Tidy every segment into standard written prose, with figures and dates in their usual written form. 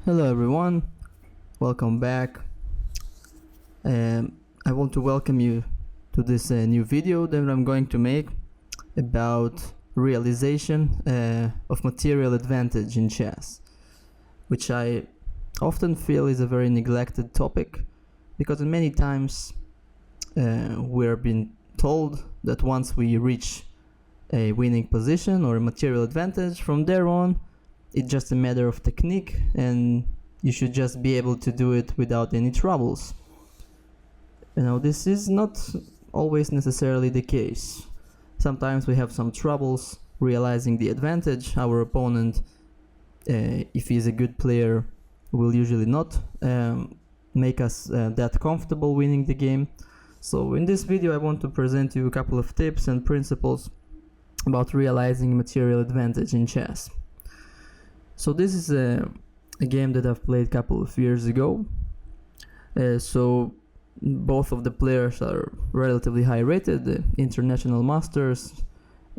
Hello everyone, welcome back. I want to welcome you to this new video that I'm going to make about realization of material advantage in chess, which I often feel is a very neglected topic because many times we're being told that once we reach a winning position or a material advantage, from there on it's just a matter of technique and you should just be able to do it without any troubles. This is not always necessarily the case. Sometimes we have some troubles realizing the advantage. Our opponent, if he's a good player, will usually not make us that comfortable winning the game. So in this video I want to present you a couple of tips and principles about realizing material advantage in chess. So this is a game that I've played a couple of years ago. So both of the players are relatively high rated, international masters,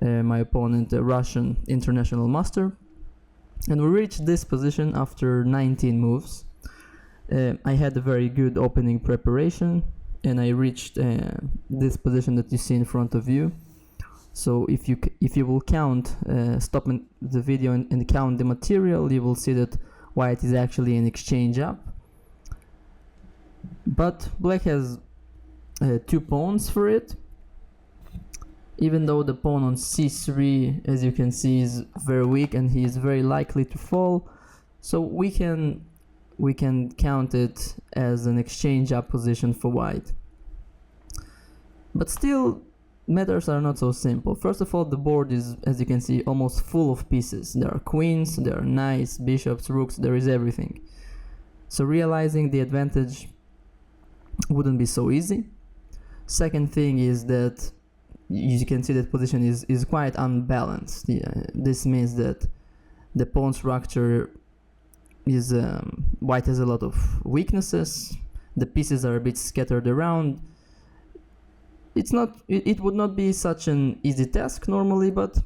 my opponent a Russian international master. And we reached this position after 19 moves. I had a very good opening preparation and I reached this position that you see in front of you. So if you will count, stop the video and count the material, you will see that white is actually an exchange up. But black has 2 pawns for it. Even though the pawn on c3, as you can see, is very weak and he is very likely to fall, so we can count it as an exchange up position for white. But still, matters are not so simple. First of all, the board is, as you can see, almost full of pieces. There are queens, there are knights, bishops, rooks, there is everything. So realizing the advantage wouldn't be so easy. Second thing is that you can see that position is quite unbalanced. This means that the pawn structure is white has a lot of weaknesses. The pieces are a bit scattered around. It would not be such an easy task normally, but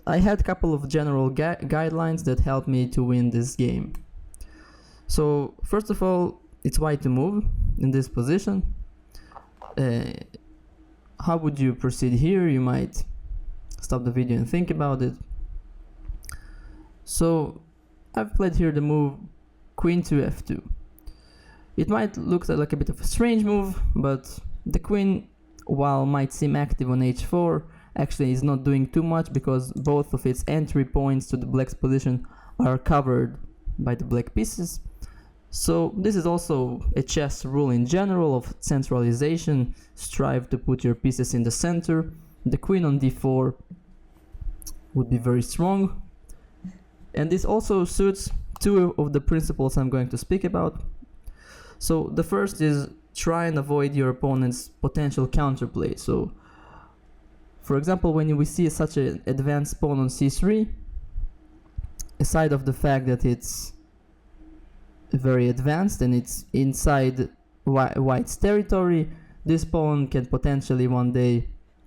I had a couple of general guidelines that helped me to win this game. So first of all, it's white to move in this position. How would you proceed here? You might stop the video and think about it. So I've played here the move queen to f2. It might look like a bit of a strange move, but the queen, while might seem active on h4, actually is not doing too much because both of its entry points to the black's position are covered by the black pieces. So this is also a chess rule in general of centralization. Strive to put your pieces in the center. The queen on d4 would be very strong. And this also suits 2 of the principles I'm going to speak about. So the first is try and avoid your opponent's potential counterplay. So, for example, when we see such an advanced pawn on c3, aside of the fact that it's very advanced and it's inside white's territory, this pawn can potentially one day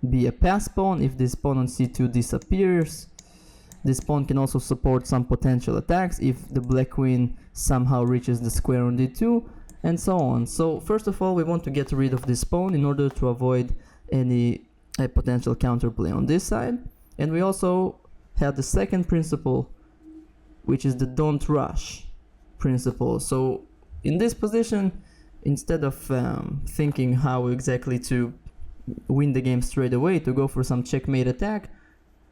be a pass pawn if this pawn on c2 disappears. This pawn can also support some potential attacks if the black queen somehow reaches the square on d2, and so on. So first of all, we want to get rid of this pawn in order to avoid any potential counterplay on this side. And we also have the second principle, which is the don't rush principle. So in this position, instead of thinking how exactly to win the game straight away, to go for some checkmate attack,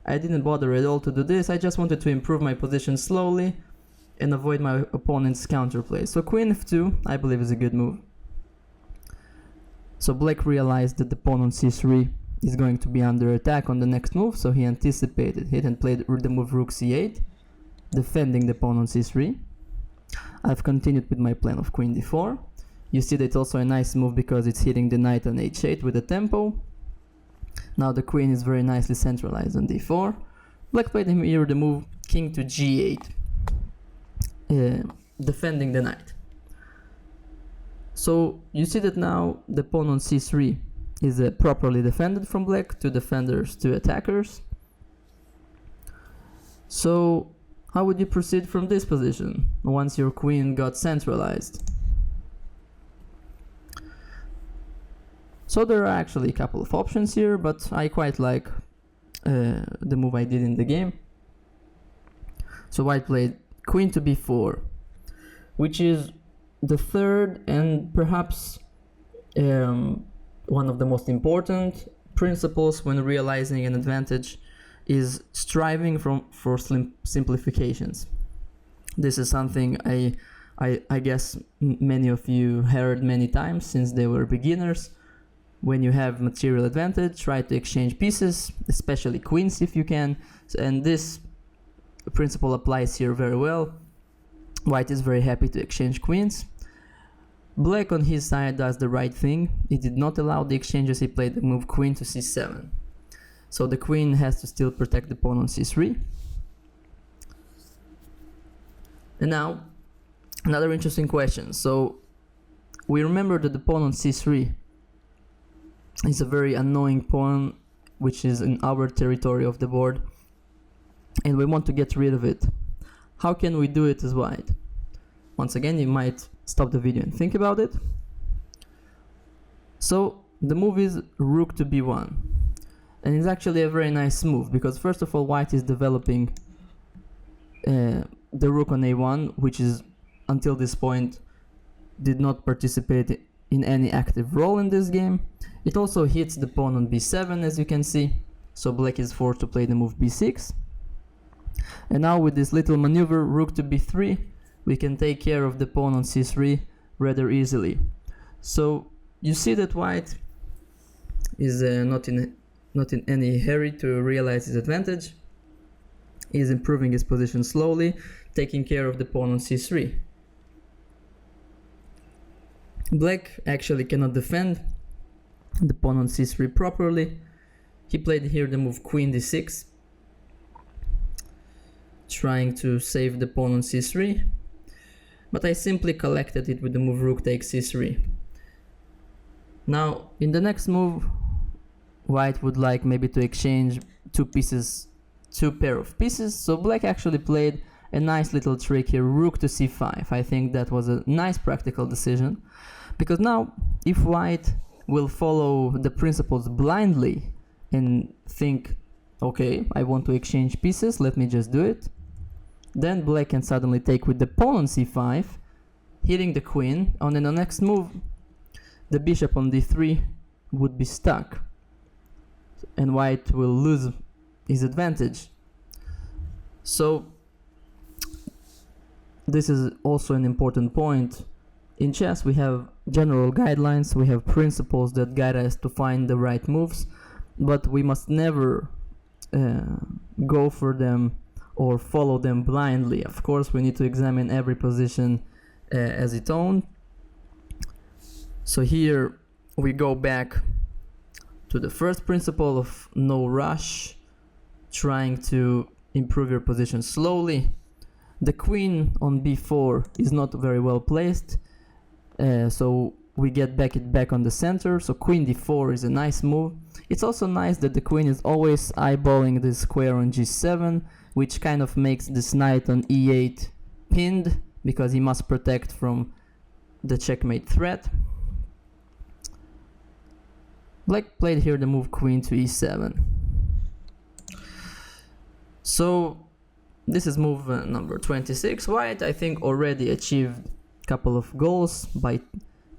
I didn't bother at all to do this. I just wanted to improve my position slowly and avoid my opponent's counterplay. So queen f2, I believe, is a good move. So black realized that the pawn on c3 is going to be under attack on the next move, so he anticipated it and played the move rook c8, defending the pawn on c3. I've continued with my plan of queen d4. You see that it's also a nice move because it's hitting the knight on h8 with a tempo. Now the queen is very nicely centralized on d4. Black played here the move king to g8. Defending the knight. So you see that now the pawn on c3 is properly defended from black, 2 defenders, 2 attackers. So how would you proceed from this position once your queen got centralized? So there are actually a couple of options here, but I quite like the move I did in the game. So white played queen to b4, which is the third and perhaps one of the most important principles when realizing an advantage is striving for simplifications. This is something I guess many of you heard many times since they were beginners. When you have material advantage, try to exchange pieces, especially queens if you can, and this principle applies here very well. White is very happy to exchange queens. Black on his side does the right thing. He did not allow the exchanges. He played the move queen to c7. So the queen has to still protect the pawn on c3. And now, another interesting question. So we remember that the pawn on c3 is a very annoying pawn which is in our territory of the board, and we want to get rid of it. How can we do it as white? Once again, you might stop the video and think about it. So the move is rook to b1, and it's actually a very nice move because first of all white is developing the rook on a1, which is until this point did not participate in any active role in this game. It also hits the pawn on b7, as you can see, so black is forced to play the move b6. And now with this little maneuver, rook to b3, we can take care of the pawn on c3 rather easily. So you see that white is not in any hurry to realize his advantage. He is improving his position slowly, taking care of the pawn on c3. Black actually cannot defend the pawn on c3 properly. He played here the move queen d6, trying to save the pawn on c3, but I simply collected it with the move rook takes c3. Now in the next move, white would like maybe to exchange two pair of pieces, so black actually played a nice little trick here, rook to c5. I think that was a nice practical decision, because now if white will follow the principles blindly and think, okay, I want to exchange pieces, let me just do it, then black can suddenly take with the pawn on c5, hitting the queen, and then the next move the bishop on d3 would be stuck and white will lose his advantage. So this is also an important point. In chess we have general guidelines, we have principles that guide us to find the right moves, but we must never go for them or follow them blindly. Of course we need to examine every position as its own. So here we go back to the first principle of no rush, trying to improve your position slowly. The queen on b4 is not very well placed, so we get it back on the center. So queen d4 is a nice move. It's also nice that the queen is always eyeballing the square on g7, which kind of makes this knight on e8 pinned, because he must protect from the checkmate threat. Black played here the move queen to e7. So this is move number 26. White, I think, already achieved a couple of goals by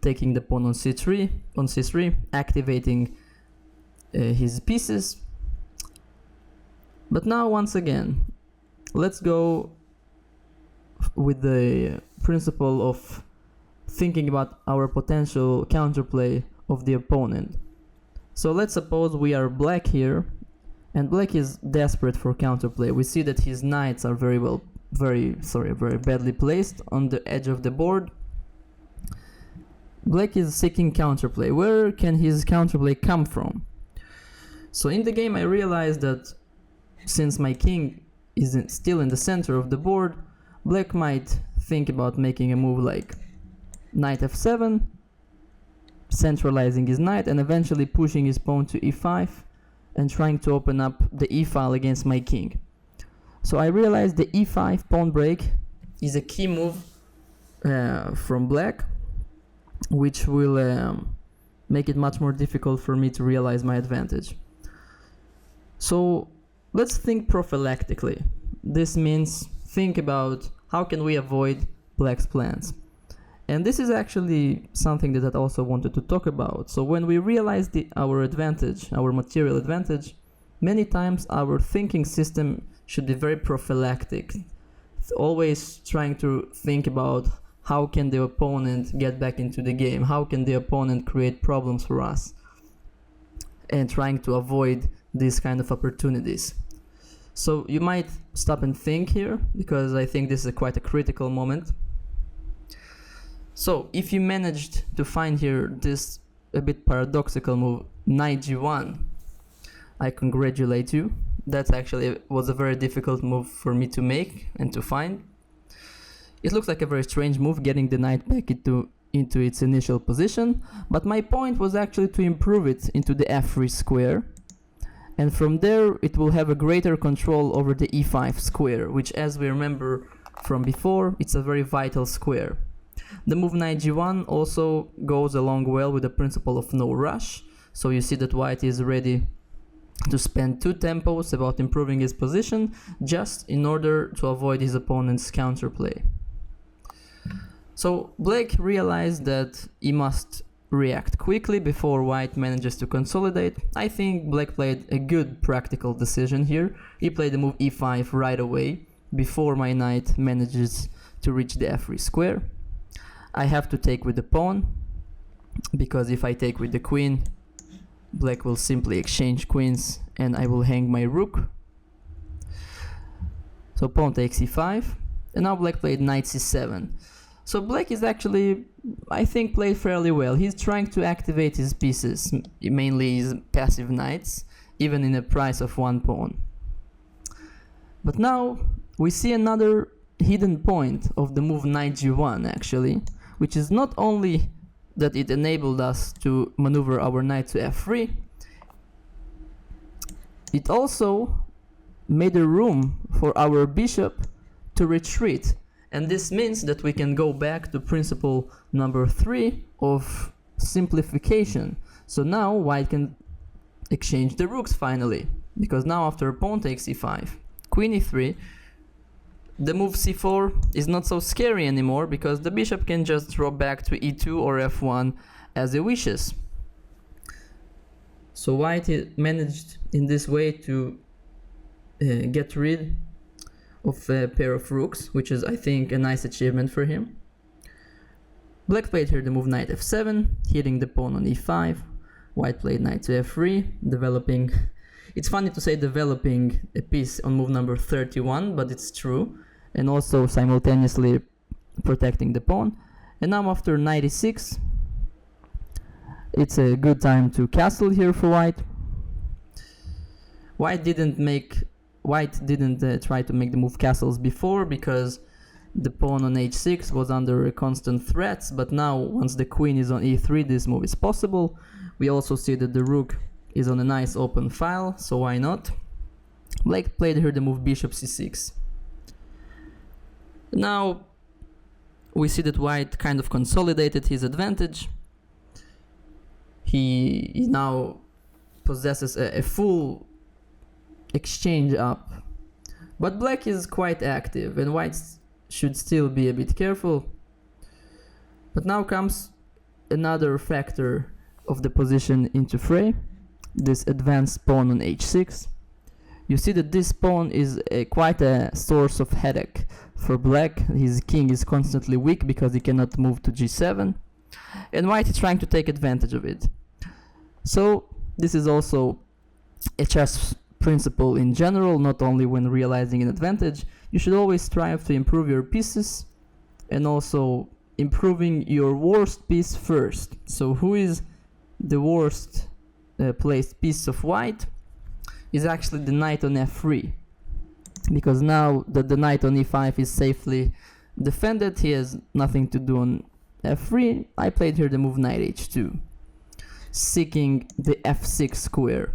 taking the pawn on c3, activating his pieces. But now once again, let's go with the principle of thinking about our potential counterplay of the opponent. So let's suppose we are black here, and black is desperate for counterplay. We see that his knights are very badly placed on the edge of the board. Black is seeking counterplay. Where can his counterplay come from? So in the game I realized that since my king is still in the center of the board, black might think about making a move like knight f7, centralizing his knight and eventually pushing his pawn to e5 and trying to open up the e file against my king. So I realized the e5 pawn break is a key move from black, which will make it much more difficult for me to realize my advantage. So let's think prophylactically. This means think about how can we avoid black's plans. And this is actually something that I also wanted to talk about. So when we realize our advantage, our material advantage, many times our thinking system should be very prophylactic, always trying to think about how can the opponent get back into the game, how can the opponent create problems for us, and trying to avoid these kind of opportunities. So you might stop and think here, because I think this is quite a critical moment. So if you managed to find here this a bit paradoxical move, knight g1, I congratulate you. That actually was a very difficult move for me to make and to find. It looks like a very strange move, getting the knight back into its initial position, but my point was actually to improve it into the f3 square, and from there it will have a greater control over the e5 square, which, as we remember from before, it's a very vital square. The move knight g1 also goes along well with the principle of no rush, so you see that white is ready to spend 2 tempos about improving his position just in order to avoid his opponent's counterplay. So black realized that he must react quickly before white manages to consolidate. I think black played a good practical decision here. He played the move e5 right away before my knight manages to reach the f3 square. I have to take with the pawn, because if I take with the queen, black will simply exchange queens and I will hang my rook. So pawn takes e5, and now black played knight c7. So black is actually, I think, played fairly well. He's trying to activate his pieces, mainly his passive knights, even in a price of 1 pawn. But now we see another hidden point of the move knight g1 actually, which is not only that it enabled us to maneuver our knight to f3, it also made a room for our bishop to retreat. And this means that we can go back to principle number 3 of simplification. So now white can exchange the rooks finally, because now after pawn takes e5, queen e3, the move c4 is not so scary anymore, because the bishop can just drop back to e2 or f1 as it wishes. So white managed in this way to get rid of a pair of rooks, which is, I think, a nice achievement for him. Black played here the move knight f7, hitting the pawn on e5. White played knight to f3, developing... It's funny to say developing a piece on move number 31, but it's true. And also simultaneously protecting the pawn. And now after knight e6, it's a good time to castle here for white. White didn't try to make the move castles before, because the pawn on h6 was under constant threats, but now once the queen is on e3, this move is possible. We also see that the rook is on a nice open file, so why not? Black played here the move bishop c6. Now we see that white kind of consolidated his advantage. He now possesses a full exchange up, but black is quite active and white should still be a bit careful. But now comes another factor of the position into fray, this advanced pawn on h6. You see that this pawn is quite a source of headache for black. His king is constantly weak because he cannot move to g7, and white is trying to take advantage of it. So this is also a chess principle in general, not only when realizing an advantage. You should always strive to improve your pieces and also improving your worst piece first. So who is the worst placed piece of white? Is actually the knight on f3, because now that the knight on e5 is safely defended, he has nothing to do on f3. I played here the move knight h2, seeking the f6 square,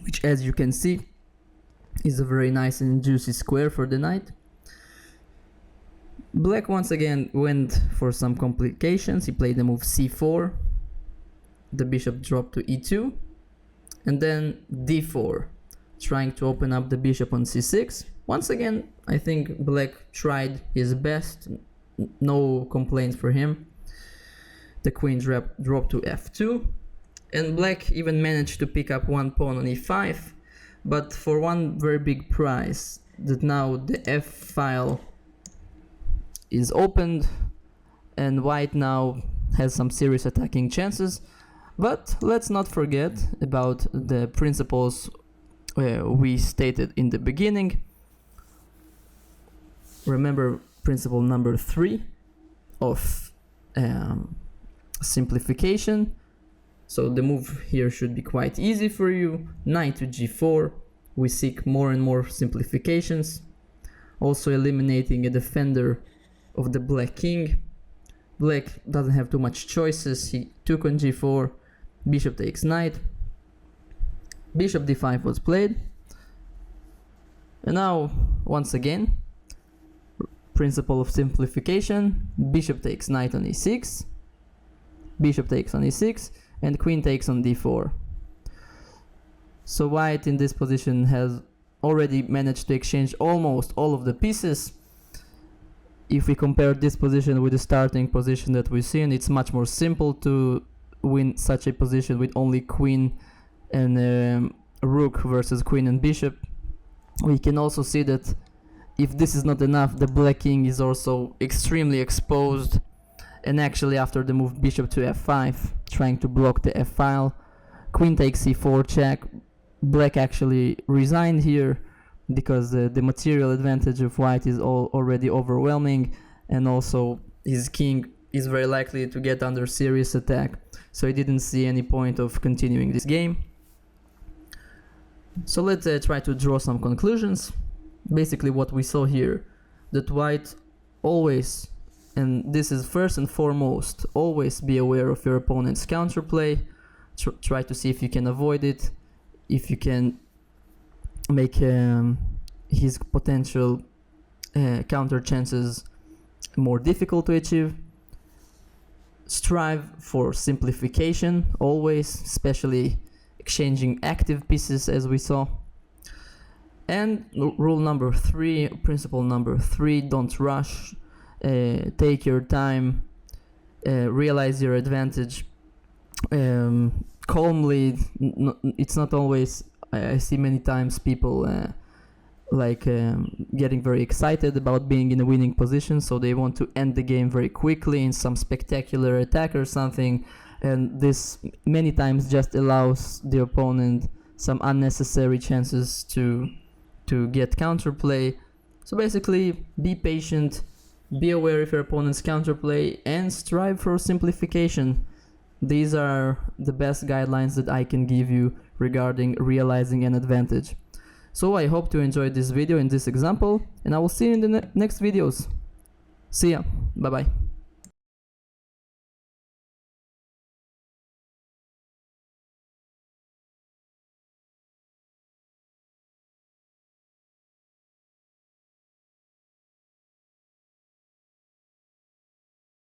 which, as you can see, is a very nice and juicy square for the knight. Black once again went for some complications. He played the move c4, the bishop dropped to e2, and then d4, trying to open up the bishop on c6. Once again, I think black tried his best, no complaints for him. The queen dropped to f2, and black even managed to pick up one pawn on e5, but for one very big prize, that now the f file is opened and white now has some serious attacking chances. But let's not forget about the principles we stated in the beginning. Remember principle number 3 of simplification. So the move here should be quite easy for you. Knight to g4, we seek more and more simplifications, also eliminating a defender of the black king. Black doesn't have too much choices. He took on g4, bishop takes knight, bishop d5 was played, and now once again principle of simplification, bishop takes knight on e6, bishop takes on e6, and queen takes on d4. So white in this position has already managed to exchange almost all of the pieces. If we compare this position with the starting position that we've seen, it's much more simple to win such a position with only queen and rook versus queen and bishop. We can also see that if this is not enough, the black king is also extremely exposed, and actually after the move bishop to f5, trying to block the f file, queen takes c4 check, black actually resigned here because the material advantage of white is already overwhelming, and also his king is very likely to get under serious attack, so he didn't see any point of continuing this game. So let's try to draw some conclusions. Basically what we saw here, that white always, and this is first and foremost, always be aware of your opponent's counterplay. Try to see if you can avoid it, if you can make his potential counter chances more difficult to achieve. Strive for simplification always, especially exchanging active pieces as we saw. And rule number 3, principle number 3, don't rush, take your time, realize your advantage calmly. It's not always, I see many times people getting very excited about being in a winning position, so they want to end the game very quickly in some spectacular attack or something, and this many times just allows the opponent some unnecessary chances to get counterplay. So basically, be patient, be aware of your opponent's counterplay, and strive for simplification. These are the best guidelines that I can give you regarding realizing an advantage. So I hope you enjoyed this video and this example, and I will see you in the next videos. See ya. Bye bye.